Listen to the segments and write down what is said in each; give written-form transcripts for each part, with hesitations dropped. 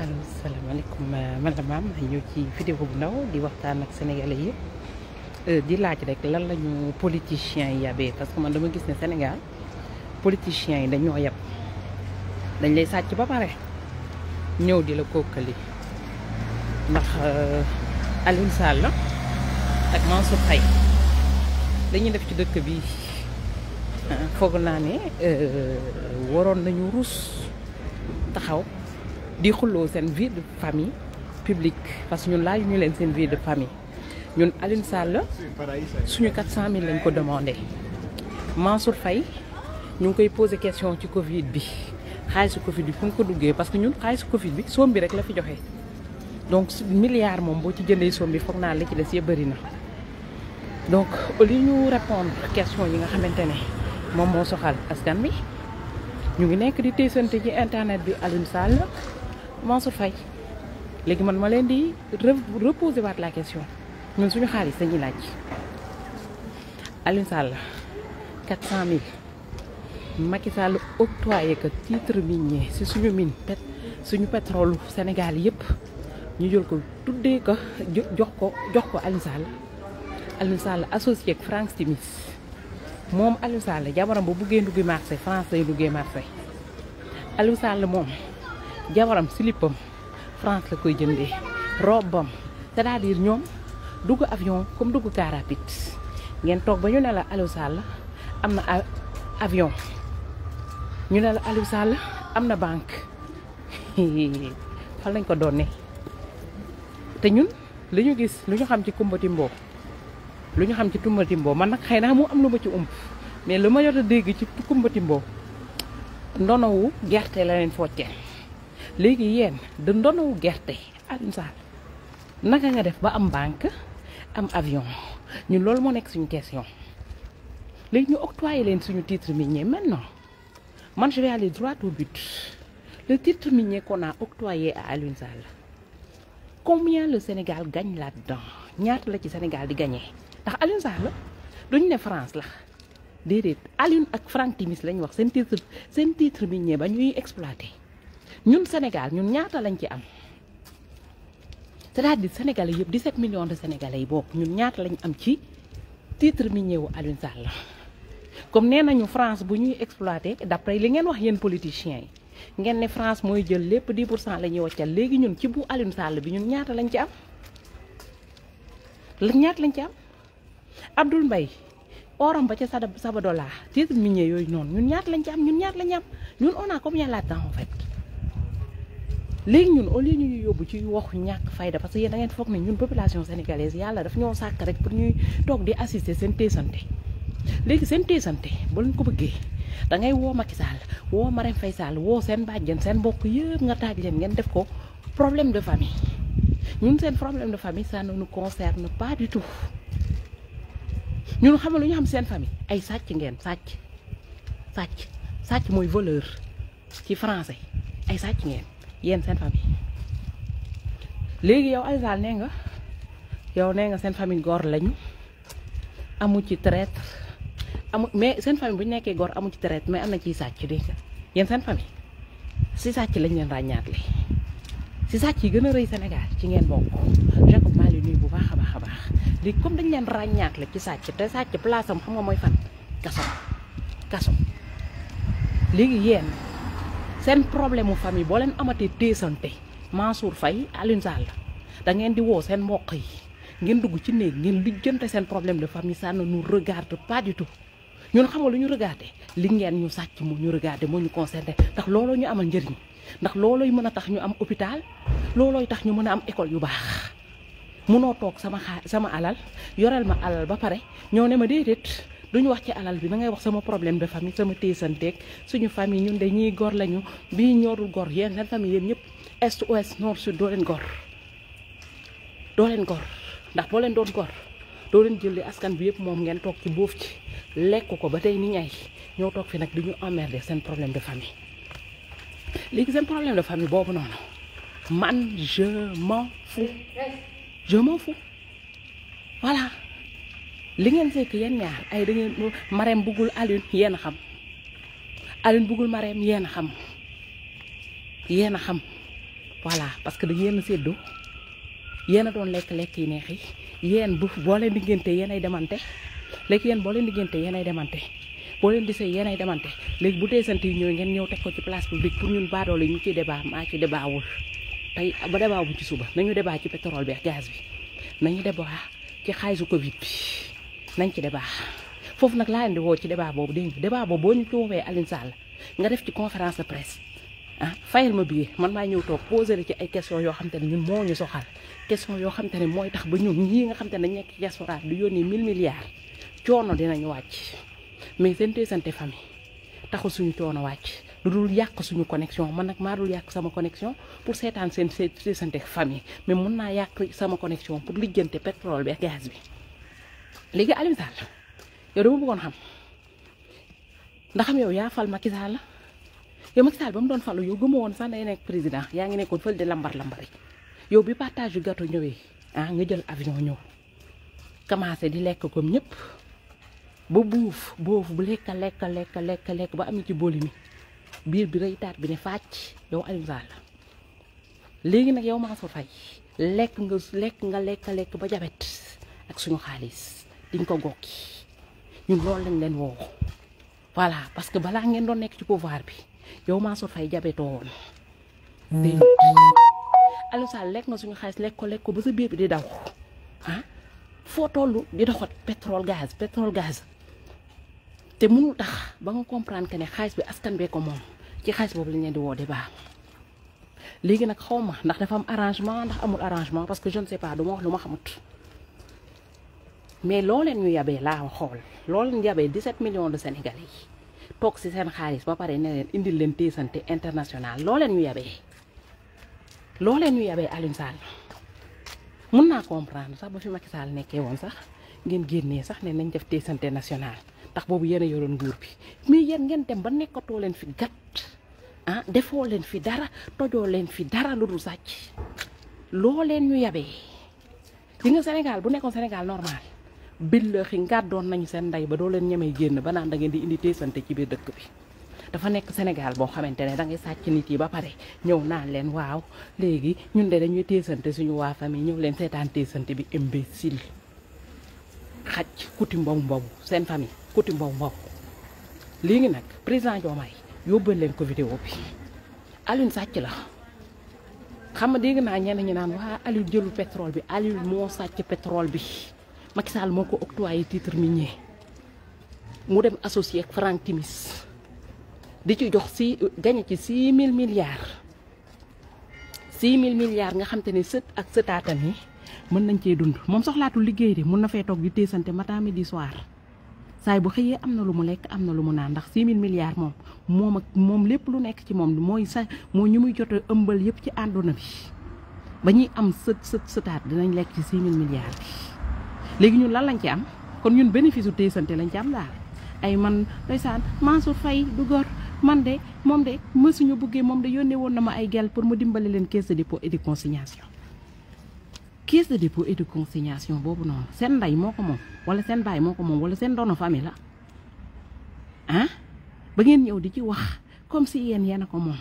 allo salaamaaleykum man la maam ñëw ci vidéo bu ndaw di waxtaan ak sénégalais yi di laaj rek lan lañu politiciens yi yabee parce que man dama gis ne Sénégal politiciens yi dañoo yab dañ lay sàcc ba pare ñëw di la kookali ndax Aliou Sall ak Mansour Faye dañuy def ci dëkk bi foog naa ne waroon nañu rus taxaw di xulloo seen vie de famille publique parce que ñun laaju ñu leen seen vie de famille ñun Aliou Sall suñu 400000 lañ ko demandé Mansour Faye ñu ngi koy posé question ci Covid bi xaalisu Covid bi fu nga ko duggee parce que ñun xaalisu Covid bi soom bi rek la fi joxe donc milliard moom boo ci jëndee soom bi foog naa li ci des yëpp bëri na donc au lieu ñu répondre question yi nga xamante ne moom moo soxal askan bi ñu ngi nekk di teesante ci internet bi Aliou Sall Mansour Faye léegi man ma leen di reposer waat la question ñun suñu xaalis dañuy laaj Aliou Sall 400000 Macky Sall octroyé que titre minier si suñu mine suñu pétrole Sénégal yëpp ñu jël ko tuddee ko jox ko Aliou Sall associé ak Franck Timis moom Aliou Sall jabaram ba buggee duggi marché France lay duggee marché Aliou Sall moom jabaram slipam France la koy jëndee robam c'est-à-dire ñoom dugg avion comme dugg car rapide ngeen toog ba ñu ne la Aliou Sall am na avion ñu ne la Aliou Sall am na banque fan lañ ko doonee te ñun li ñu gis lu ñu xam ci Kumba Timbo man nag xëy na mu am lu ma ci ump mais lu ma jot a dégg ci Kumba Timbo ndonowu gerte la leen focceel léegi yéen de ndonowu gerte Aliou Sall naka nga def ba am banque am avion ñun loolu moo nekk suñu question léegi ñu octroyé leen suñu titre minier maintenant man je vais aller droit au but le titre minier qu'on a octroyé à Aliou Sall combien le Sénégal gagne là-dedans ñaata la ci Sénégal di gagné ndax Aliou Sall duñu ne France la déedéet Aliou ak Franck Timis lañ wax seen titre minier ba ñuy exploité ñun Sénégal ñun ñaata lañ ci am c'est-à-dire Sénégalais yëpp 17 millions de Sénégalais yi bokk ñun ñaata lañ am ci titre minier wu Aliou Sall comme nee nañu France bu ñuy exploité d'après li ngeen wax yéen politiciens yi ngeen ne France mooy jël lépp 10% la ñuy wàccal léegi ñun ci bu Aliou Sall bi ñun ñaata lañ ci am Abdoul Mbaye oram ba ca Sabadola titre minier yooyu noonu ñun ñaata lañ ci am ñun on a combien là-dedans en fait léegi ñun au lieu ñu yóbbu ci waxu ñàkk fayda parce que yéen da ngeen foog ne ñun population sénégalaise yàlla daf ñoo sàkk rek pour ñuy toog di assister seen teesante léegi seen teesante ba leen ko bëggee da ngay woo Macky Sall woo Marème Faye Sall woo seen bàjjen seen mbokk yëpp nga taaj leen ngeen def ko problème de famille ñun seen problème de famille ça ne nous concerne pas du tout ñun xamal lu ñu xam seen famille ay sàcc ngeen sàcc mooy voleur ci français ay sàcc ngeen yéen seen famille léegi yow Aliou Sall nee nga seen famille góor lañu amu ci traite mais seen famille bu ñu nekkee góor amu ci traite mais am na ciy sàcc dégg nga yéen seen famille si sàcc lañ leen ràññaatle si sàcc yi gën a rëy Sénégal ci ngeen bokk Jacob maa ngi nuyu bu baax a baax di comme dañ leen ràññaatle ci sàcc te sàcc place am xam nga mooy fan kaso léegi yéen seen problème mu famille boo leen amatee teesante Mansour Faye Aliou Sall da ngeen di woo seen mbokk yi ngeen dugg ci néeg ngeen lijjante seen problème de famille ça ne nous regarde pas du tout ñun xam nga lu ñu regardé li ngeen ñu sàcc moo ñu regardé moo ñu concerné ndax looloo ñu amal njëriñ ndax loolooy mën a tax ñu am hôpital loolooy tax ñu mën a am école yu baax munoo toog sama alal yoreel ma alal ba pare ñoo ne ma déedéet duñu wax ci alal bi da ngay wax sama problème de famille sama téesanteeg suñu famille ñun de ñii gor lañu bii ñoorul gor yéen seen famille yéen ñëpp est ouest nord sud doo leen gor ndax boo leen doon gor doo leen jëlee askan bi yëpp moom ngeen toog ci boof ci lekk ko ba tey ni ñay ñoo toog fi nag du ñu emmerder seen problème de famille léegi seen problème de famille boobu noonu man je m'en fous voilà li ngeen sekk yéen ñaar ay da ngeen Marème buggul Aliou yéen a xam Aliou buggul Marème yéen a xam voilà parce que da ngeen a séddoo yéen a doon lekk yi neex yi yéen bu boo leen di ngénte yéen ay demante léegi yéen boo leen di ngénte yéen ay demante boo leen di sëy yéen ay demante léegi bu teesante yi ñëw ngeen ñëw teg ko ci place publique pour ñun baadoole ñu ci débat maa ci débat wul tey ba débat bu ci suba nañu débat ci pétrole bi ak gaz bi nañu débat ci xaalisu Covid bi nañ ci débat foofu nag laa leen di woo ci débat boobu dégg nga débat boobu boo ñu ci woowee Alioune Sall nga def ci conférence de presse fayal ma bii man maa ñëw toog posé la ci ay questions yoo xam te ne ñun moo ñu soxal question yoo xam te ne mooy tax ba ñun ñii nga xam te ne dañ nekk ci diaspora du yónnee 1000 milliards coono dinañu wàcc mais seen teesante famille taxul suñu coono wàcc lu dul yàq suñu connexion man nag maa dul yàq sama connexion pour seetaan seen teesante famille mais mun naa yàq sama connexion pour lijjante pétrole bi ak gaz bi léegi Alioune Sall yow dama bëggoon xam ndax xam yow yaa fal Macky Sall yow Macky Sall ba mu doon falu yow gëmoo woon sax day nekk président yaa ngi nekkoon fële di lambar-lambari yow bi partage yu gâteau ñëwee nga jël avion ñëw commencé di lekk comme ñëpp ba boofu bu lekk ba am ci booli mi biir bi rëy taat bi ne fàcc yow Alioune Sall léegi nag yow Mansour Faye lekk ba jabet ak suñu xaalis diñ ko gokki ñun loolu lañ leen woo voilà parce que balaa ngeen doon nekk ci pouvoir bi yow Mansour Faye jabetoo woon dégg Alioune Sall lekk nga suñu xaalis lekk ko ba sa biir bi di daw foo toll di doxat pétrole gaz te mënul tax ba nga comprendre que ne xaalis bi askan bee ko moom ci xaalis boobu lañ leen di woo débat léegi nag xaw ma ndax dafa am arrangement ndax amul arrangement parce que je ne sais pas du ma wax lu ma xamut mais loo leen ñu yabee laa xool loo leen yabee 17 millions de Sénégalais yi toog si seen xaalis ba pare ne leen indil leen teesante international loo leen ñu yabee Alioune Sall mun naa comprendre sax ba fi Macky Sall nekkee woon sax ngeen génnee sax ne nañ def teesante national ndax boobu yéen a yoroon nguur bi mais yéen ngeen dem ba nekkatoo leen fi gat defoo leen fi dara tojoo leen fi dara lu dul sàcc loo leen ñu yabee li nga Sénégal bu nekkoon Sénégal normal billahi ngàddoon nañu seen ndey ba doo leen ñemee génn ba naan da ngeen di indi teesante ci biir dëkk bi dafa nekk Sénégal boo xamante ne da ngay sàcc nit yi ba pare ñëw naan leen waaw léegi ñun de dañuy teesante suñu waa famille ñëw leen seetaan teesante bi imbécile xaj kuti mbow seen famille kuti mbow léegi nag président Diomaye yóbbal leen ko vidéo bi Alioune sàcc la xam nga dégg naa ñenn ñi naan waa Alioune jëlu pétrole bi Alioune moo sàcc pétrole bi Macky Sall moo ko octroyé titre minier mu dem associé ak Franck Timis di ci jox gagné ci 6000 milliards nga xam te ne sët ak sëtaatam yi mën nañ cee dund moom soxlaatul liggéey de mun na fee toog di teesante matin midi soir saay bu xëyee am na lu mu lekk am na lu mu naan ndax 6000 milliards moom lépp lu nekk ci moom mooy ñu muy jot a ëmbal yëpp ci àdduna bi ba ñuy am sëtaat dinañ lekk ci 6000 milliards bi léegi ñun lan lañ ci am kon ñun bénéfice u teesante lañ ci am daal ay man ndeysaan Mansour Faye du gor man de moom de mësuñu buggee moom de yónnee woon na ma ay gel pour mu dimbali leen caisse de dépôt et de consignation boobu noonu seen ndey moo ko moom wala seen baay moo ko moom wala seen doono famille la ba ngeen ñëw di ci wax comme si yéen a ko moom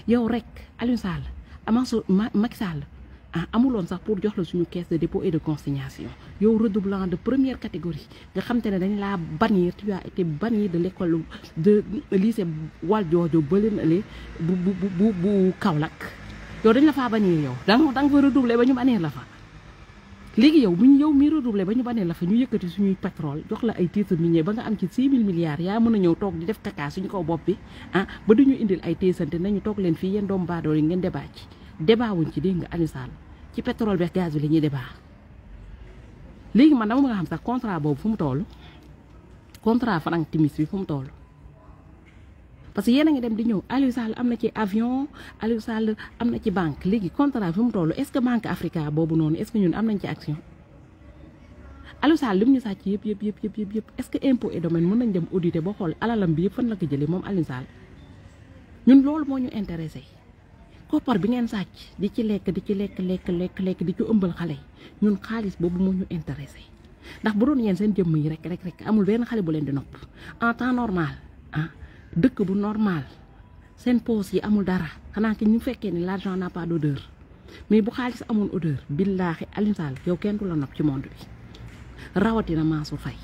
yow rek Alioune Sall Mansour Macky Sall amuloon sax pour jox la suñu caisse de dépôt et de consignation yow redoublant de première catégorie nga xam te ne dañ laa bannir tu as été banni de l'école de lycée Valdiodio ba leen bu Kaolack yow dañ la faa bannir yow da nga fa redoubler ba ñu bannir la fa léegi yow mi redoubler ba ñu bannir la fa ñu yëkkati suñuy pétrole jox la ay titre minier ba nga am ci 6000 milliards yaa mën a ñëw toog di def kaka suñu kaw bopp bi ba duñu indil ay teesante nañu toog leen fii yéen doomu baadoor yi ngeen débat ci débat wuñ ci dégg nga Alioune Sall ci pétrole bi ak gaz bi la ñuy débat léegi man dama nga xam sax contrat boobu fu mu toll contrat Franck Timis bi fu mu toll parce que yéen a ngi dem di ñëw Alioune Sall am na ci avion Alioune Sall am na ci banque léegi contrat fu mu toll est-ce que Banque Africa boobu noonu est-ce que ñun am nañ ci action Alioune Sall lim ñu sàcc yëpp est-ce que impôt et domaine mën nañ dem auditer boo xool alalam bi yëpp fan la ko jëlee moom Alioune Sall ñun loolu moo ñu intéressé koppar bi ngeen sàcc di ci lekk di ci ëmbal xale yi ñun xaalis boobu moo ñu intéressé ndax bu doon yéen seen jëmm yi rek amul benn xale bu leen di nopp en temps normal dëkk bu normal seen poos yi amul dara xanaa ki ñu fekkee ni l'argent n'a pas d'odeur mais bu xaalis amoon odeur billaahi Aliou Sall yow kenn du la nopp ci monde bi rawatina Mansour Faye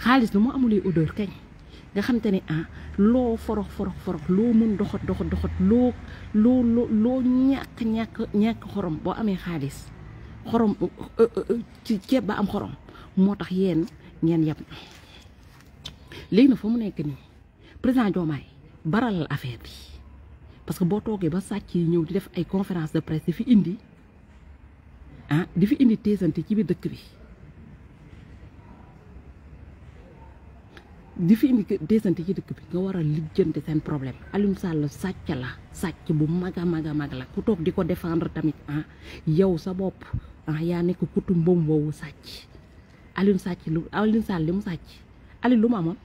xaalis nu mu amulee odeur kañ nga xam te ne loo forox loo mën doxat loo ñàkk xorom boo amee xaalis xorom ci ceeb ba am xorom moo tax yéen ngeen yab léegi na fa mu nekk nii président Diomaye baralal affaire bi parce que boo toogee ba sàcc yi ñëw di def ay conférence de presse di fi indi teesante ci biir dëkk bi nga war a lijjanti seen problème Aliou Sall sàcc bu mag a mag la ku toog di ko défendre tamit yow sa bopp yaa nekk kutu mbom boobu sàcc Aliou Sall li mu sàcc Aliou lu mu amoon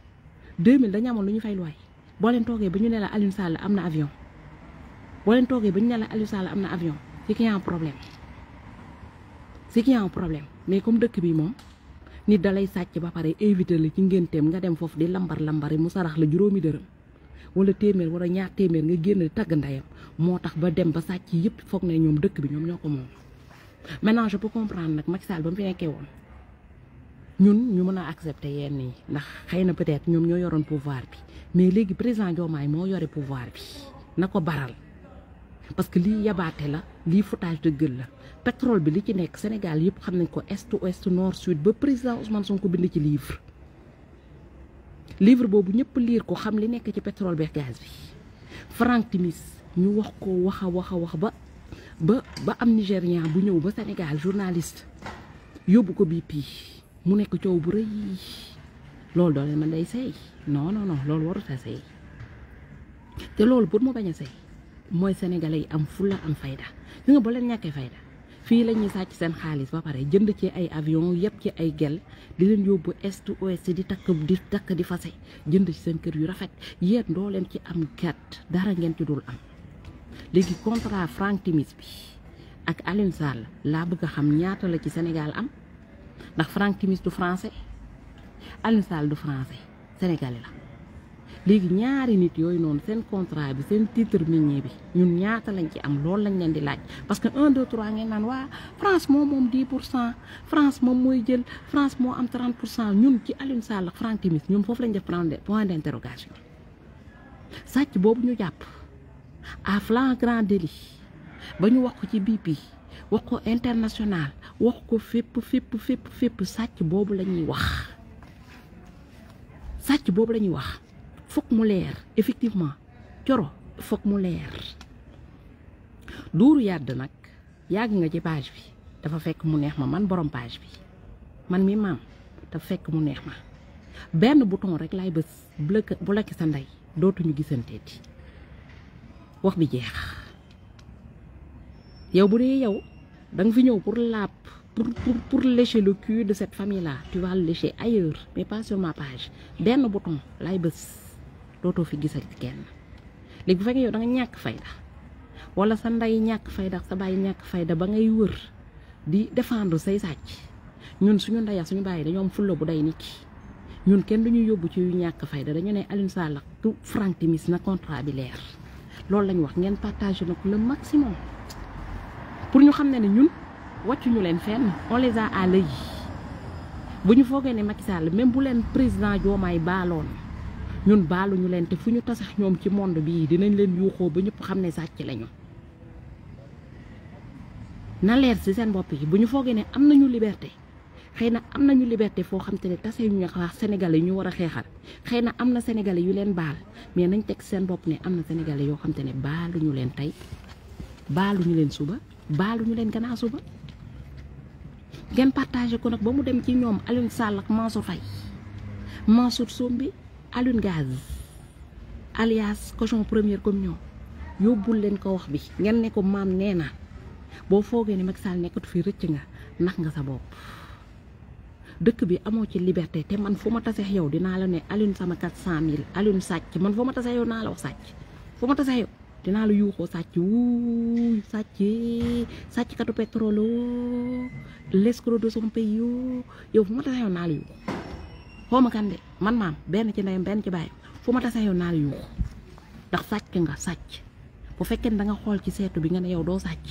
2000 dañu amoon lu ñu fay luwaay boo leen toogee ba ñu ne la Aliou Sall am na avion c'est qu'il y a un problème mais comme dëkk bi moom nit dalay sàcc ba pare invité la ci ngénteem nga dem foofu di lambari mu sarax la juróomi dërëm wala téeméer wala ñaar téeméer nga génn di tagg ndeyam moo tax ba dem ba sàcc yëpp foog ne ñoom dëkk bi ñoom ñoo ko moom. maintenant je peux comprendre nag Macky Sall ba mu fi nekkee woon ñun ñu mën a accepter yenn yi ndax xëy na peut-être ñoom ñoo yoroon pouvoir bi mais léegi président Diomaye moo yore pouvoir bi na ko baral parce que lii yabaate la lii foutage de gueule la. pétrole bi li ci nekk Sénégal yëpp xam nañ ko est ouest nord sud ba président Ousmane Sonko bind ci livre boobu ñëpp liir ko xam li nekk ci pétrole beeg gaz bi Franck Timis ñu wax ko wax ba am Nigérian bu ñëw ba Sénégal journaliste yóbbu ko BP mu nekk coow bu rëy loolu doole man day sey non loolu warut a sey te loolu pour mu bañ a sey mooy sénégalais yi am fulla am fayda li nga boo leen ñàkkee fayda fii la ñuy sàcc seen xaalis ba pare jënd ci ay avion yëpp ci ay gel di leen yóbbu est ouest di takk di fase jënd ci seen kër yu rafet yéen doo leen ci am gàtt dara ngeen ci dul am léegi contrat Franck Timis bi ak Aliou Sall laa bëgg a xam ñaata la ci Sénégal am ndax Franck Timis du français Aliou Sall du français sénégalais la léegi ñaari nit yooyu noonu seen contrat bi seen titre minier bi ñun ñaata lañ ci am loolu lañ leen di laaj parce que 1 2 3 ngeen naan waa France moom 10% France moom mooy jël France moo am 30% ñun ci Aliou Sall ak Franck Timis ñoom foofu lañ def point d'interrogation sàcc boobu ñu jàpp à flagrant délit ba ñu wax ko ci BP wax ko international wax ko fépp sàcc boobu la ñuy wax fokk mu leer effectivement coro fokk mu leer duuru yàdd nag yàgg nga ci page bi dafa fekk mu neex ma man borom page bi man mi maam dafa fekk mu neex ma benn bouton rek laay bës bloqué sa ndey dootuñu gisanteeti wax bi jeex yow bu dee yow da nga fi ñëw pour lécher le cul de cette famille là tu vas le lécher ailleurs mais pas sur ma page benn bouton laay bës dootoo fi gisal kenn léegi bu fekkee yow da nga ñàkk fayda wala sa ndey ñàkk fayda sa baay ñàkk fayda ba ngay wër di défendre say sàcc ñun suñu ndey suñu baay dañoo am fulla bu day nit ki ñun kenn duñu yóbbu ci yu ñàkk fayda dañu ne Aliou Sall ak Franck Timis na contrat bi leer loolu lañ wax ngeen partagé na ko le maximum pour ñu xam ne ñun wàccuñu leen fenn on les a à l'œil bu ñu foogee ne Macky Sall même bu leen président Diomaye baaloon ñun baaluñu leen te fu ñu tasax ñoom ci monde bii dinañ leen yuuxoo ba ñëpp xam ne sàcc lañu na leer ci seen bopp yi bu ñu foogee ne am nañu liberté xëy na am nañu liberté foo xam te ne tase ñu wax sénégalais yu ñu war a xeexal xëy na am na sénégalais yu leen baal mais nañ teg seen bopp ne am na sénégalais yoo xam te ne baaluñu leen tey baaluñu leen suba baaluñu leen gannaaw suba ngeen partagé ko nag ba mu dem ci ñoom Aliou Sall ak Mansour Faye Mansour Sombi Alioune Gaz alias cochon première communion yóbbul leen ko wax bi ngeen ne ko maam nee na boo foogee ne Macky Sall nekkatu fi rëcc nga nax nga sa bopp dëkk bi amoo ci liberté te man fu ma taseex yow dinaa la ne Alioune sama 400000 Alioune sàcc man fu ma taseex yow naa la wax sàcc fu ma taseex yow dinaa la yuuxoo sàcc wuuy sàcc katu pétrole l'escroc de son pays yow fu ma taseex yow naa la yuuxoo xaw ma kan de man maam benn ci ndeyam benn ci bàyyam fu ma taseex yow naa la yuuxoo ndax sàcc nga sàcc bu fekkee ne da nga xool ci seetu bi nga ne yow doo sàcc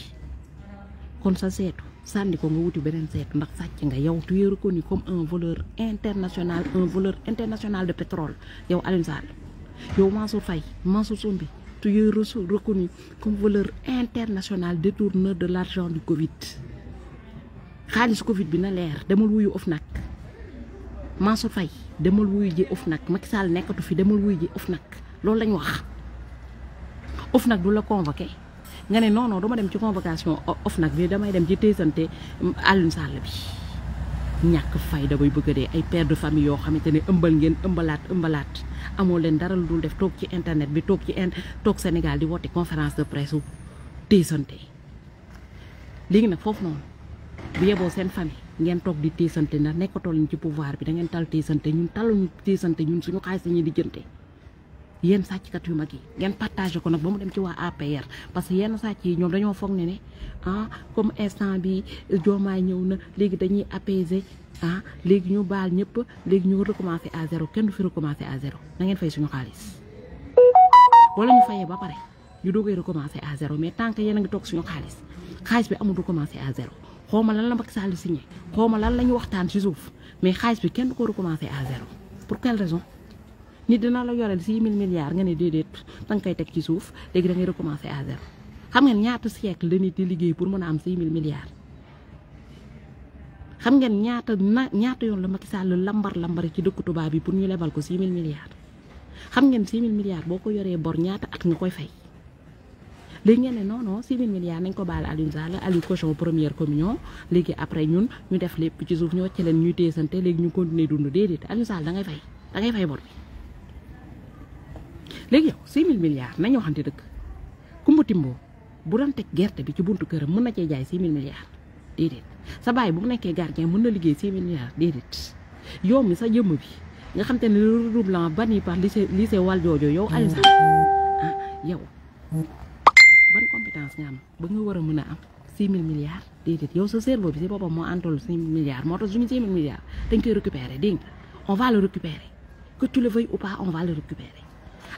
kon sa seetu sànni ko nga wuti beneen seetu ndax sàcc nga yow tu es reconnu comme un voleur international de pétrole yow Aliou Sall yow Mansour Faye Mansour Sombi tu es reconnu comme voleur international détourneur de l'argent du Covid xaalis Covid bi na leer demal wuyu OFNAC Mansour Faye demal wuyu ji OFNAC Macky Sall nekkatu fi demal wuyu ji OFNAC loolu lañ wax OFNAC du la convoqué nga ne non dama dem ci convocation OFNAC bi damay dem ci téesante Aliou Sall bi ñàkk fayda bay bëgg a dee ay père de famille yoo xamante ne ëmbal ngeen ëmbalaat amoo leen dara lu dul def toog ci internet bi toog Sénégal di woote conférence de presse u téesante léegi nag foofu noonu bu yeboo seen famille ngeen toog di téesante ndax nekkatoo leen ci pouvoir bi da ngeen tal téesante ñun taluñu téesante ñun suñu xaalis ñi di jënte yéen sàcckat yu mag yi ngeen partagé ko nag ba mu dem ci waa APR parce que yenn sàcc yi ñoom dañoo foog ne comme instant bi Diomaye ñëw na léegi dañuy apaiser léegi ñu baal ñëpp léegi ñu recommencer à zéro kenn du fi recommencer à zéro na ngeen fay suñu xaalis wala ñu fayee ba pare ñu doogay recommencer à zéro mais tant que yéen a ngi toog suñu xaalis bi amul recommencer à zéro xawma lan la Macky Sall signé xawma lan la ñu waxtaan ci suuf mais xaalis bi kenn du ko recommencer à zéro pour quelle raison nit dina la yoreel 6 000 milliards nga ne déedéet danga koy teg ci suuf léegi da ngay recommencer à zéro xam ngeen ñaata siècle la nit di liggéey pour mën a am 6 000 milliards xam ngeen ñaata yoon la Macky Sall lambar ci dëkku tubaab bi pour ñu lebal ko 6 000 milliards xam ngeen 6 000 milliards boo ko yoree bor ñaata at nga koy fay léegi ngeen ne non 6 000 milliards nañ ko baal Aliou Sall Aliou cochon première communion léegi après ñun ñu def lépp ci suuf ñu wàcce leen ñuy téesante léegi ñu continuer dund déedéet Aliou Sall da ngay fay bor bi léegi yow 6 000 milliards nañu waxante dëgg Kumba Timbo bu doon teg gerte bi ci buntu këram mën na cee jaay 6 000 milliards déedéet sa baay bu mu nekkee gardien mën na liggéey 6 000 milliards déedéet yow mi sa jëmm bi nga xam te ne le redoublant banni par lycée Valdiodio yow Aliou Sall yow ban compétence nga am ba nga war a mën a am 6 000 milliards déedéet yow sa cerveau bi si boppam moo antoll 6 000 milliards moo tax suñu 6 000 milliards dañ koy récupérer dégg nga on va le récupérer que tu le veuilles ou pas on va le récupérer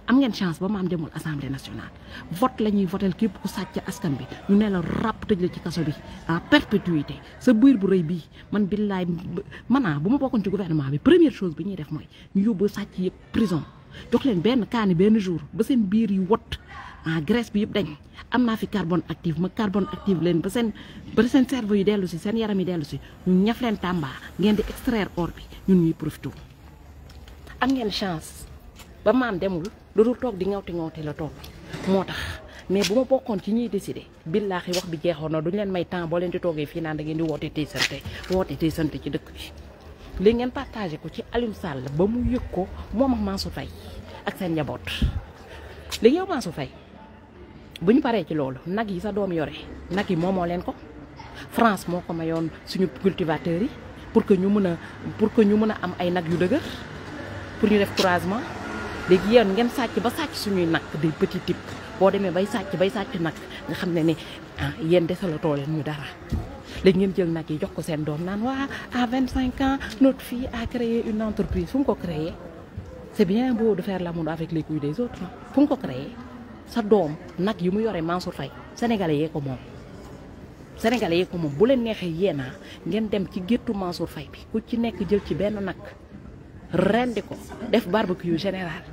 am ngeen chance ba ma am demul assemblée nationale vote la ñuy votel képp ku sàcc askan bi ñu ne la ràpp tëj la ci kaso bi en perpétuité sa biir bu rëy bii man billaay maanaam bu ma bokkoon ci gouvernement bi première chose bi ñuy def mooy ñu yóbbu sàcc yëpp prison jox leen benn kaani benn jour ba seen biir yi wot graisse bi yëpp dañ am naa fi carbone active ma carbone active leen ba seen cerveau yi dellu si seen yaram yi dellu si ñu ñaf leen Tamba ngeen di extraire or bi ñun ñuy profité am ngeen chance ba maam demul loolu toog di ngawti la toog moo tax mais bu ma bokkoon ci ñuy décider billaahi wax bi jeexoon na duñ leen may temps boo leen di toogee fii naan da ngeen di woote tey sante ci dëkk bi léegi ngeen partagé ko ci Aliou Sall ba mu yëg ko moom ak Mansour Faye ak seen njaboot léegi yow Mansour Faye bu ñu paree ci loolu nag yi sa doom yore nag yi moomoo leen ko France moo ko mayoon suñu cultivateurs yi pour que ñu mën a am ay nag yu dëgër pour ñu def croisement léegi yéen ngeen sàcc ba sàcc suñuy nag des petits types boo demee bay sàcc nag nga xam ne yéen desalatoo leen ñu dara léegi ngeen jël nag yi jox ko seen doom naan waa à 25 ans notre fille a créé une entreprise fu mu ko créé c'est bien beau de faire l'amour avec les couilles des autres fu mu ko créé sa doom nag yi mu yore Mansour Faye sénégalais yee ko moom bu leen neexee yéena ngeen dem ci géttu Mansour Faye bi ku ci nekk jël ci benn nag rendi ko def barbecue général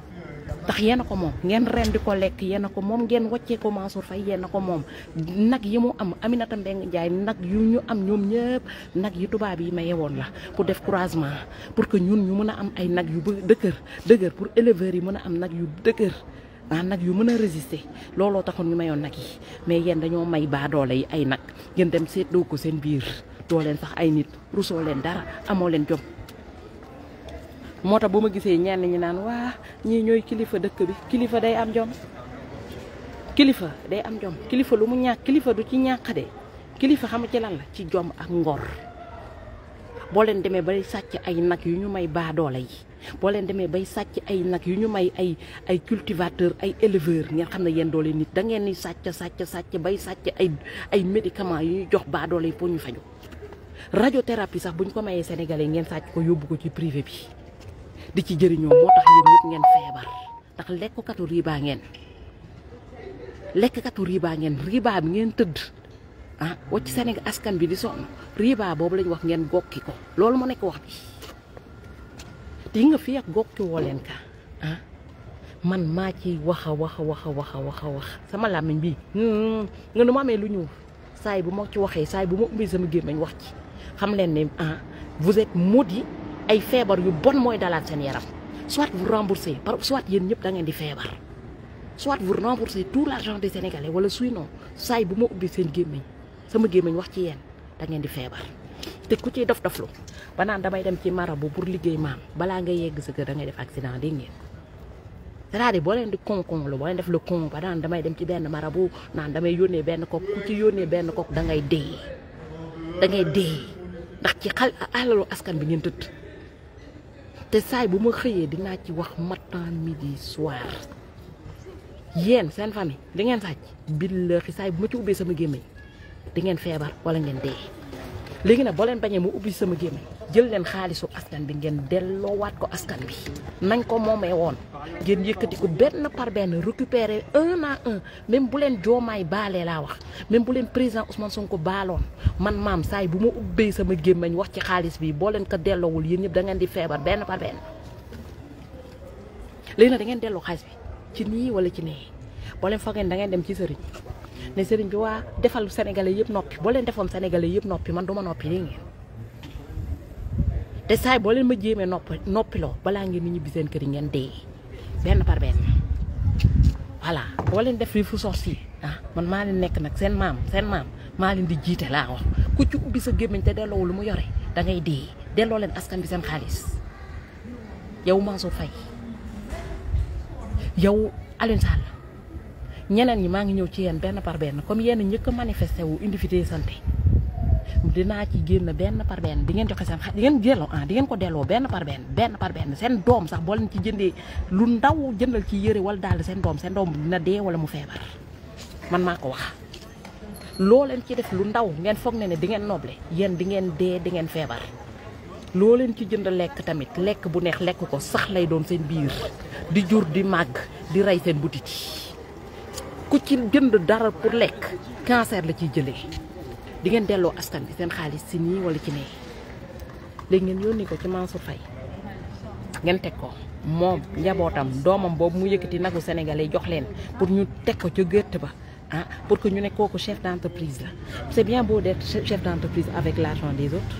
tax yéen a ko moom ngeen rendi ko lekk yéen a ko moom ngeen wàccee ko Mansour Faye yéen a ko moom nag yi mu am Aminata Mbengue Ndiaye nag yu ñu am ñoom ñëpp nag yi tubaab yi maye woon la pour def croisement pour que ñun ñu mën a am ay nag yu dëgër pour éleveurs yi mën a am nag yu dëgër nag yu mën a résister looloo taxoon ñu mayoon nag yi mais yéen dañoo may baadoole yi ay nag ngeen dem seetloo ko seen biir doo leen sax ay nit rusoo leen dara amoo leen jom moo tax bu ma gisee ñenn ñi naan waa ñii ñooy kilifa dëkk bi kilifa day am jom kilifa lu mu ñàkk kilifa du ci ñàkk de kilifa xam ci lan la ci jom ak ngor boo leen demee bay sàcc ay nag yu ñu may baadoole yi boo leen demee bay sàcc ay nag yu ñu may ay cultivateur ay éleveur ngeen xam ne yéen doole nit da ngeen ni sàcc bay sàcc ay médicaments yu ñu jox baadoole yi pour ñu faju radiothérapie sax bu ñu ko mayee sénégalais ngeen sàcc ko yóbbu ko ci privé bi di ci jëriñoo moo tax yéen ñëpp ngeen feebar ndax lekkukatu riba ngeen lekkatu riba ngeen riba bi ngeen tëdd ah wacc Sénégal askan bi di sonn riba boobu lañ wax ngeen gokki ko loolu moo nekk wax bi di nga fi ak gokki woo leen ka ah man maa ci wax sama làmmiñ bi nga nu ma amee lu ñuul saay bu ma ci waxee saay bu ma ubbi sama gémmiñ wax ci xam leen ne ah vous êtes maudits ay feebar yu bon mooy dalaat seen yaram soit vous remboursez soit yéen ñëpp da ngeen di feebar soit vous remboursez tout l'argent des Sénégalais wala sinon saay bu ma ubbi seen gémmiñ sama gémmiñ wax ci yéen da ngeen di feebar te ku ciy dof-doflu ba naan damay dem ci marabu pour liggéey maam balaa nga yegg sa kër da ngay def accident dégg ngeen c'est-à-dire boo leen di kon la boo leen def le con ba naan damay dem ci benn marabu naan damay yónnee benn kok ku ci yónnee benn kok da ngay dee ndax ci alalu askan bi ngeen tëdd te saay bu ma xëyee dinaa ci wax matin midi soir yéen seen famille di ngeen sàcc billahi saay bu ma ci ubbee sama gémmiñ di ngeen feebar wala ngeen dee léegi nag boo leen bañee mu ubbi sama gémmiñ jël leen xaalisu askan bi ngeen delloowaat ko askan bi nañ ko moomee woon ngeen yëkkati ko benn par benn récupérer un à un même bu leen joomaay baalee laa wax même bu leen président Ousmane Sonko baaloon man maam saay bu ma ubbee sama gémmiñ wax ci xaalis bi boo leen ko delloowul yéen ñëpp da ngeen di feebar benn par benn léegi nag da ngeen delloo xaalis bi ci nii wala ci nee boo leen foogee da ngeen dem ci sëriñ ne sëriñ bi waa defal sénégalais yëpp noppi boo leen defoon sénégalais yëpp noppi man duma noppi dégg ngeen te saay boo leen ma jéemee noppiloo balaa ngeen ni ñibbi seen kër yi ngeen dee benn par benn voilà boo leen def fu sorcier ah man maa leen nekk nag seen maam maa leen di jiite laa wax ku ci ubbi sa gémmiñ te delloo lu mu yore da ngay dee delloo leen askan bi seen xaalis yow Mansour Faye yow Alioune Sall ñeneen ñi maa ngi ñëw ci yéen benn par benn comme yéen ñëkk a manifesté wu indi fi tey santé dinaa ci génn benn par benn di ngeen joxe seen di ngeen delloo di ngeen ko delloo benn par benn seen doom sax boo leen ci jëndee lu ndaw jëndal ci yëre wala daal seen doom dina dee wala mu feebar man maa ko wax. loo leen ci def lu ndaw ngeen foog ne di ngeen noble yéen di ngeen dee di ngeen feebar loo leen ci jënd lekk tamit lekk bu neex lekk ko sax lay doon seen biir di jur di màgg di rey seen butit yi ku ci jënd dara pour lekk cancer la ciy jëlee. di ngeen delloo askan bi seen xaalis si nii wala ci nee léegi ngeen yónni ko ci Mansour Faye ngeen teg ko moom njabootam doomam boobu mu yëkkati nagu sénégalais jox leen pour ñu teg ko ca gerte ba ah pour que ñu ne kooku chef d'entreprise la c'est bien beau d'être chef d'entreprise avec l'argent des autres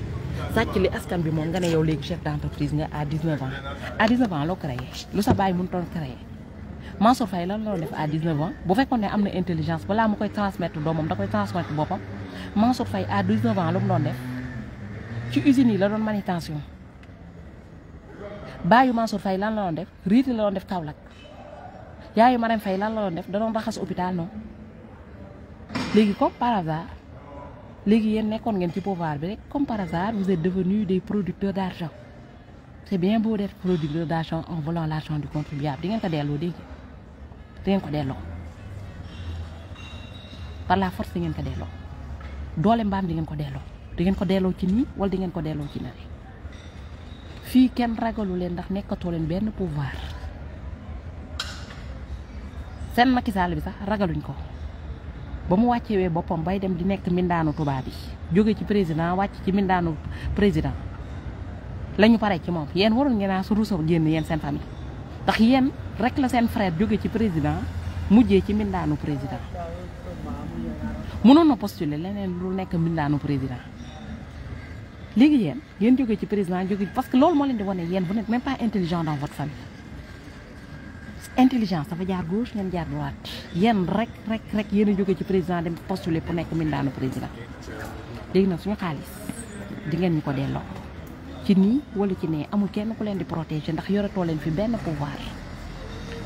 sàcc li askan bi moom nga ne yow léegi chef d'entreprise nga à 19 ans à 19 ans loo créé lu sa bàyyi mënu toon créé Mansour Faye lan la def à 19 ans bu fekkoon ne am na intelligence balaa mu koy transmettre doomam da koy transmettre boppam Mansour Faye à 19 ans lu mu doon def ci usines yi la doon manutention baayu Mansour Faye lan la doon def riiti la doon def Kaolack yaayu Marème Faye lan la doon def da doon raxas hôpital non léegi comme par hasard léegi yéen nekkoon ngeen ci pouvoir bi rek comme par hasard vous êtes devenus des producteurs d'argent c'est bien beau d'être producteur d'argent en volant l'argent du contribuable di ngeen ko delloo dégg di ngeen ko delloo par la force di ngeen ko delloo doole mbaam di ngeen ko delloo ci nii wala di ngeen ko delloo ci nare fii kenn ragalu leen ndax nekkatoo leen benn pouvoir seen Macky Sall bi sax ragaluñ ko ba mu wàccewee boppam bay dem di nekk mbindaanu tubaab bi jóge ci président wàcc ci mbindaanu président la ñu pare ci moom yéen waroon ngeen a su ruusoo génn yéen seen famille ndax yéen rek la seen frère jóge ci président mujjee ci mbindaanu président mënoon na postuler leneen lu nekk mbindaanu président léegi yéen ngeen jóge ci président jóge parce que loolu moo leen di wane yéen vous n'êtes même pas intelligent dans votre famille intelligence dafa jaar gauche ngeen jaar droite yéen rek yéen a jóge ci président dem postuler pour nekk mbindaanu président léegi nag suñu xaalis di ngeen ñu ko delloo ci nii wala ci nee amul kenn ku leen di protéger ndax yoratoo leen fi benn pouvoir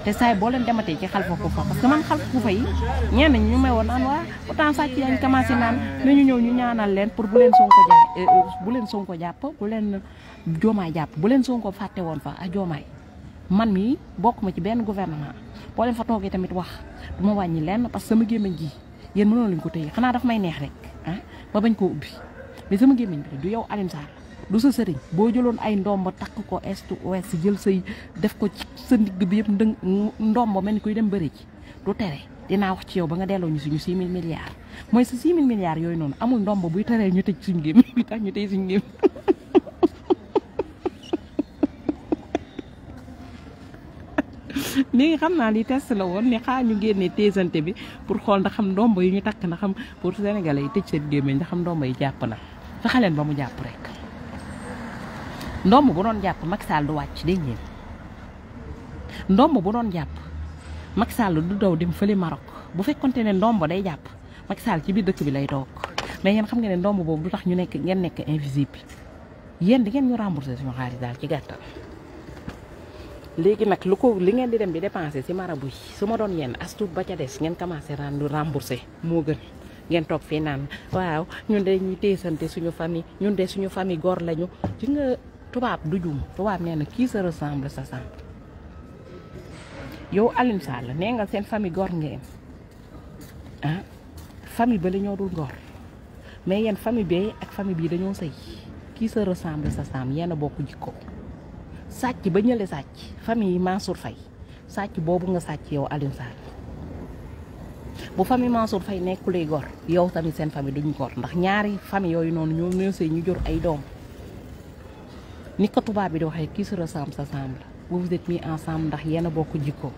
te saay boo leen dematee ci Xalifa Kuufa parce que man Xalifa Kuufa yi ñenn ñu may woon naan waa pourtant sàcc yaa ngi commencé naan nañu ñëw ñu ñaanal leen pour bu leen Sonko jàpp bu leen Diomaye jàpp bu leen Sonko fàtte woon fa ak Diomaye man mii bokk ma ci benn gouvernement boo leen fa toogee tamit wax du ma wàññi lenn parce que sama gémmiñ gi yéen mënoon lañu ko téye xanaa daf may neex rek ah ba bañ koo ubbi mais sama gémmiñ bi du yow Alioune Sall du sa sëriñ boo jëloon ay ndomba takk ko est ouest jël say def ko ci sa ndigg bi yëpp ndomba mel ni kuy dem bëri ci du tere dinaa wax ci yow ba nga delloo ñu suñu 6000 milliards mooy sa 6000 milliards yooyu noonu amul ndomb buy taree ñu tëj suñu géem bi tax ñu tëj suñu géem léegi xam naa li test la woon ni xaar ñu génnee téesante bi pour xool ndax xam ndombo yi ñu takk na xam pour sénégalais yi tëj seen gémmiñ ndax xam ndombo yi jàpp na fexe leen ba mu jàpp rek ndomb bu doon jàpp Macky Sall du wàcc dégg ngeen ndomb bu doon jàpp Macky Sall du daw dem fële Maroc bu fekkonte ne ndomb day jàpp Macky Sall ci biir dëkk bi lay toog mais yéen xam nga ne ndomb boobu du tax ñu nekk ngeen nekk invisible yéen di ngeen ñu rembourser suñu xaalis daal ci gàttal. léegi nag li ngeen di dem di dépenser ci marabu yi su ma doon yéen as tuut ba ca des ngeen commencé rembourser moo gën ngeen toog fii naan waaw ñun de ñuy téesante suñu famille ñun de suñu famille góor lañu ci nga tubaab du juum tubaab nee na qui se ressemble s'assemble yow Alioune Sall nee nga seen famille góor ngeen ah famille ba la ñoo dul góor mais yéen famille bee ak famille bii dañoo sëy qui se ressemble s'assemble yéen a bokk jikko sàcc ba ñële sàcc famille yi Mansour Faye sàcc boobu nga sàcc yow Alioune Sall bu famille Mansour Faye nekkulee gor yow tamit seen famille duñ gor ndax ñaari famille yooyu noonu ñoo ñoo sëy ñu jur ay doom ni ko tubaab bi di waxee qui se ressemble s'assemble vous vous êtes mis ensemble ndax yéen a bokk jikko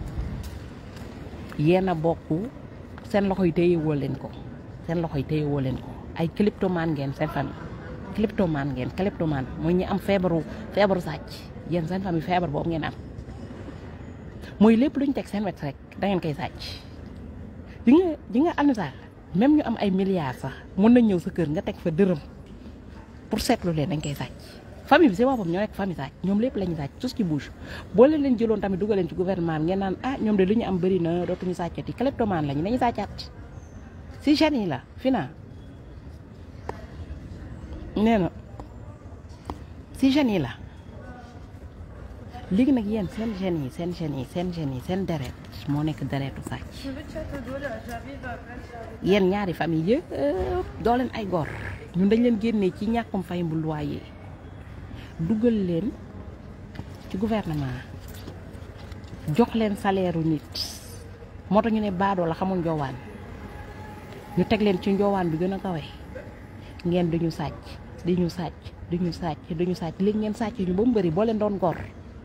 yéen a bokk seen loxo yi téyewoo leen ko seen loxo yi téyewoo leen ko ay kleptomane ngeen seen famille kleptomane mooy ñi am feebaru sàcc yéen seen famille feebar boobu ngeen am mooy lépp lu ñu teg seen wet rek da ngeen koy sàcc di nga Alioune Sall même ñu am ay milliards sax mën nañ ñëw sa kër nga teg fa dërëm pour seetlu leen dañ koy sàcc famille bi si boppam ñoo nekk famille sàcc ñoom lépp la ñu sàcc tout ce qui bouge boo leen jëloon tamit dugal leen ci gouvernement bi ngeen naan ah ñoom de lu ñu am bëri na dootuñu sàccati kleptomane lañu dañuy sàccaat si jeunes yi la fina nee na si jeunes yi la léegi nag yéen seen jeunes yi seen deret moo nekk deretu sàcc yéen ñaari famille yëpp doo leen ay góor ñun dañ leen génnee ci ñàkkum fay bu loyer dugal leen ci gouvernement jox leen salaire u nit moo tax ñu ne baadoo la xamul njoowaan ñu teg leen ci njoowaan bi gën a kawe ngeen duñu sàcc léegi ngeen sàcc ñu ba mu bëri boo leen doon góor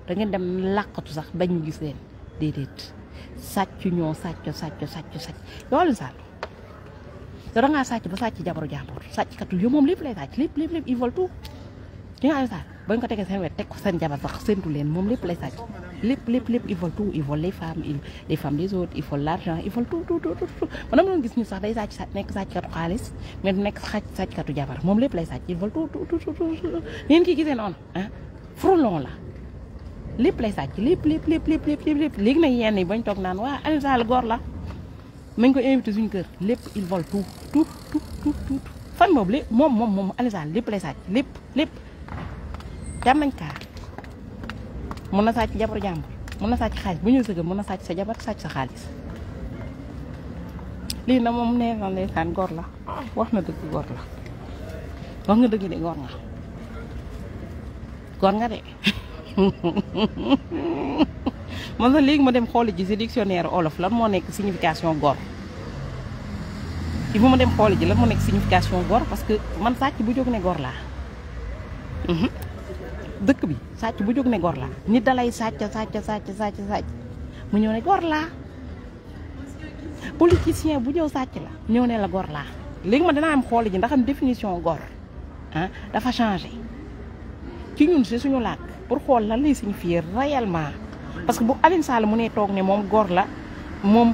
da ngeen dem làqatu sax bañ ñu gis leen déedéet sàcc ñoo sàcc yow Alioune Sall te da ngaa sàcc ba sàcc jabaru jàmbur sàcckatu yow moom lépp lay sàcc lépp il vole tout di nga Alioune Sall bañ ko tegee seen wet teg ko seen jabar sax séntu leen moom lépp lay sàcc lépp il vole tout il vole les femmes des autres il vole l'argent il vole tout man dama doon gis ñu sax day sàcc nekk sàcckatu xaalis mais du nekk sàcckatu jabar moom lépp lay sàcc il vole tout ngeen kii gisee noonu ah frelon la lépp lay sàcc lépp léegi nag yenn yi bañ toog naan waa Alioune Sall góor la mañ ko invité suñu kër lépp il vole tout fan boobu lépp moom Alioune Sall lépp lay sàcc lépp jam nañ kaa mun na sàcc jabaru jàmbur mun na sàcc xaalis bu ñëw sa kër mun na sàcc sa jabar sàcc sa xaalis lii na moom nee na ndeysaan góor la wax na dëgg góor la wax nga dëgg de góor nga de man sax léegi ma dem xooli ji si dictionnaire olof lan moo nekk signification góor il faut ma dem xooli ji lan moo nekk signification góor parce que man sàcc bu jóg ne góor laa dëkk bi sàcc bu jóg ne góor laa nit dalay sàcc mu ñëw ne góor laa politicien bu ñëw sàcc la ñëw ne la góor laa léegi ma danaa am xooli ji ndax am définition góor ah dafa changé ci ñun si suñu làkk pour xool lan lay signifier réellement parce que bu Alioune Sall mu ne toog ne moom góor la moom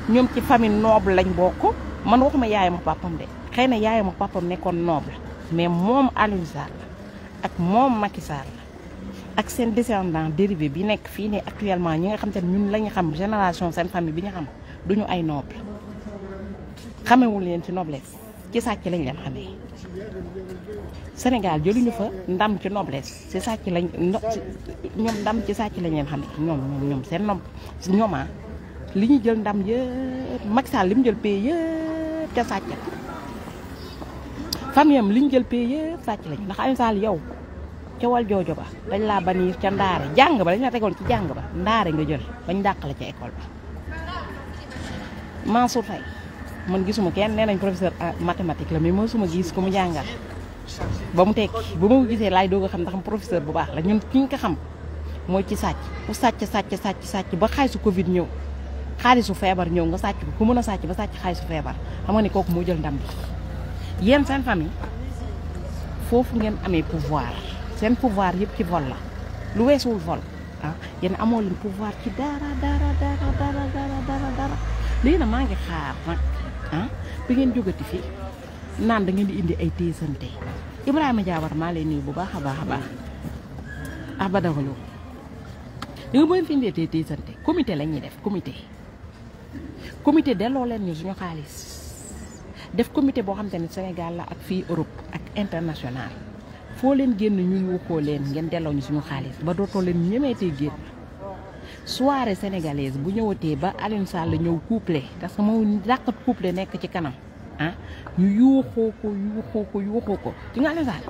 ñoom ci famille noble lañ bokk man waxuma yaayam ak papam de xëy na yaayam ak papam nekkoon noble mais moom Alioune Sall ak moom Macky Sall ak seen descendant dérivé bi nekk fii ne actuellement ñi nga xam te ne ñun la ñu xam génération seen famille bi ñu xam duñu ay noble xamewul leen ci noblesse ci sàcc lañ leen xamee Sénégal jëluñu fa ndam ci noblesse ci sàcc lañ ñoom ndam ci sàcc lañ leen xamee ñoom seen ñooma li ñu jël ndam yëpp Macky Sall li mu jël pay yëpp ca sàcc la famille am li ñu jël pay yëpp sàcc lañ ndax Alioune Sall yow ca wal joojo ba dañ laa baniir ca ndaare jàng ba dañ la tegoon ci jàng ba ndaare nga jël bañ dàq la ca école ba Mansour Faye man gisuma kenn nee nañ professeur mathématique la mais mosuma gis ko mu jàngal ba mu tekki ba ma ko gisee laay doog a xam ndax professeur bu baax la ñun ki ñu ko xam mooy ci sàcc ku sàcc ba xaalisu Covid ñëw xaalisu feebar ñëw nga sàcc ko ku mën a sàcc ba sàcc xaalisu feebar xam nga ni kooku moo jël ndam bi yéen seen famille foofu ngeen amee pouvoir seen pouvoir yëpp ci vol la lu weesuwul vol ah yéen amoo leen pouvoir ci dara léegi nag maa ngi xaar nag ah bi ngeen jógati fi naan da ngeen di indi ay téesante Ibrahima Diawara maa lay nuyu bu baax a baax ba dawaloo li nga bëgg fi indee téesante comité la ñuy def comité delloo leen ñu suñu xaalis def comité boo xam te ne Sénégal la ak fii Europe ak international foo leen génn ñu yuuxoo leen ngeen delloo ñu suñu xaalis ba dootoo leen ñemeetee génn soirée sénégalaise bu ñëwatee ba Alioune Sall ñëw couplé parce que moo dàqat couplé nekk ci kanam ah ñu yuuxoo ko ci nga Alioune Sall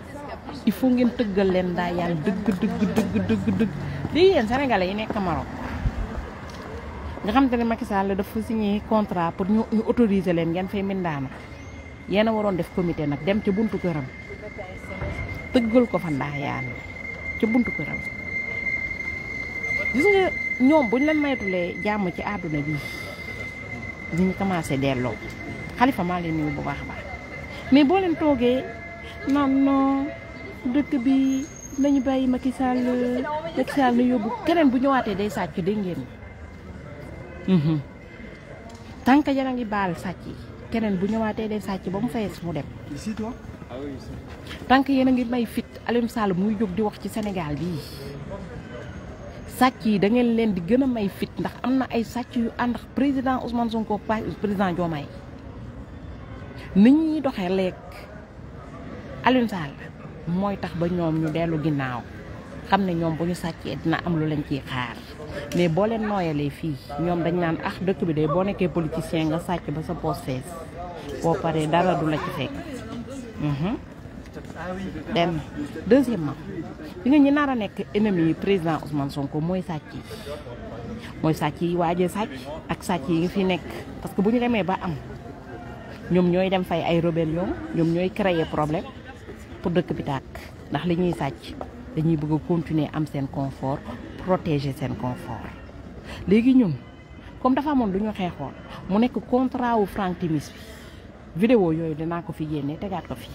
il faut ngeen tëggal leen daa yàlla dëgg lii yéen sénégalais yi nekk Maroc nga xam te ne Macky Sall dafa signé contrat pour ñu autoriser leen ngeen fay mindaana yéen a waroon def comité nag dem ca buntu këram tëggal ko fa ndaa yaan ca buntu këram gis nga ñoom buñ leen maytulee jàmm ci àdduna bi ñu commencé delloo Xalifa maa leen nuyu bu baax a baax mais boo leen toogee non dëkk bi nañu bàyyi Macky Sall na yóbbu keneen bu ñëwaatee day sàcc dégg ngeen tant que yéen a ngi baal sàcc yi keneen bu ñëwaatee day sàcc ba mu fees mu dem tant que yéen a ngi may fit Alioune Sall muy jóg di wax ci Sénégal bii sàcc yi da ngeen leen di gën a may fit ndax am na ay sàcc yu ànd ak président Ousmane Sonko président Diomaye nit ñi doxee léeg Alioune Sall mooy tax ba ñoom ñu dellu ginnaaw xam ne ñoom bu ñu sàccee dina am lu leen ciy xaar mais boo leen nooyalee fii ñoom dañ naan ah dëkk bi de boo nekkee politicien nga sàcc ba sa poos fees boo paree dara du la ci fekk benn deuxièmement li nga ñi nar a nekk ennemi président Ousmane Sonko mooy sàcc yi waajee sàcc ak sàcc yi nga fi nekk parce que bu ñu demee ba am ñoom ñooy dem fay ay rébellion ñoom ñooy créer problème pour dëkk bi tàkk ndax li ñuy sàcc dañuy bëgg a continuer am seen confort protéger seen confort léegi ñun comme dafa amoon lu ñu xeexoon mu nekk contrat wu Franck Timis bi vidéo yooyu dinaa ko fi génne tegaat ko fi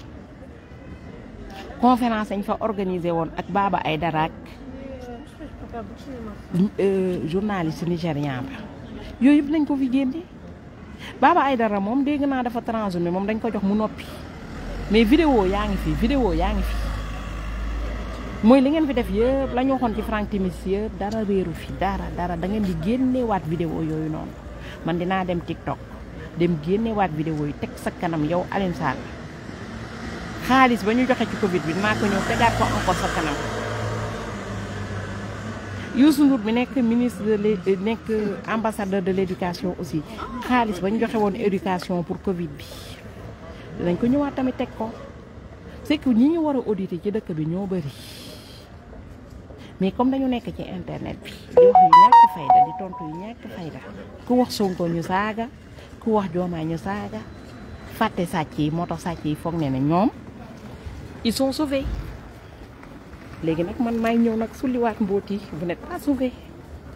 conférence dañ fa organisé woon ak Baba Aïdara ak journaliste nigérian ba yooyu yëpp nañ ko fi génne Baba Aïdara moom dégg naa dafa transhumé moom dañ ko jox mu noppi mais vidéo yaa ngi fi mooy li ngeen fi def yëpp la ñu waxoon ci Franck Timis yëpp dara réeru fi dara da ngeen di génnewaat vidéo yooyu noonu man dinaa dem TikTok dem génnewaat vidéo yi teg sa kanam yow Alioune Sall xaalis ba ñu joxe ci Covid bi dinaa ko ñëw tegaat ko encore sa kanam Youssou Ndour bi nekk ministre nekk ambassadeur de l'éducation aussi xaalis ba ñu joxe woon éducation pour Covid bi dinañ ko ñëwaat tamit teg ko c'est que ñi ñu war a auditer ci dëkk bi ñoo bëri mais comme dañu nekk ci internet bi di wax yu ñàkk fayda di tontu yu ñàkk fayda ku wax Sonko ñu saaga ku wax Diomaye ñu saaga fàtte sàcc yi moo tax sàcc yi foog ne ne ñoom ils sont sauvés léegi nag man maay ñëw nag sulliwaat mbóot yi vous n'êtes pas sauvés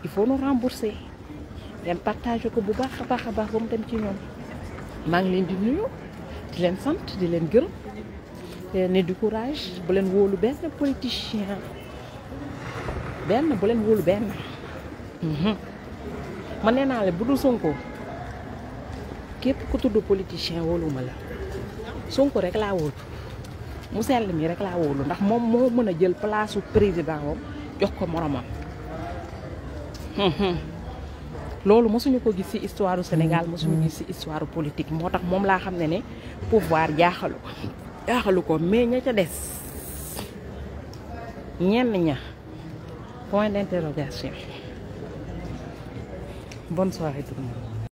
il faut nous rembourser ngeen partager ko bu baax a baax ba mu dem ci ñoom maa ngi leen di nuyu di leen sant di leen gërëm di leen ne du courage bu leen wóolu benn politicien bu leen wóolu benn man nee naa la bu dul Sonko képp ku tudd politicien wóoluma la Sonko rek laa wóolu mu sell mi rek laa wóolu ndax moom moo mën a jël place su président moom jox ko moromam loolu mosuñu ko gis ci histoire du Sénégal mosuñu gis ci histoire politique moo tax moom laa xam ne pouvoir jaaxalu ko mais ña ca des ñenn ña point d'interrogation. Bonne soirée tout le monde.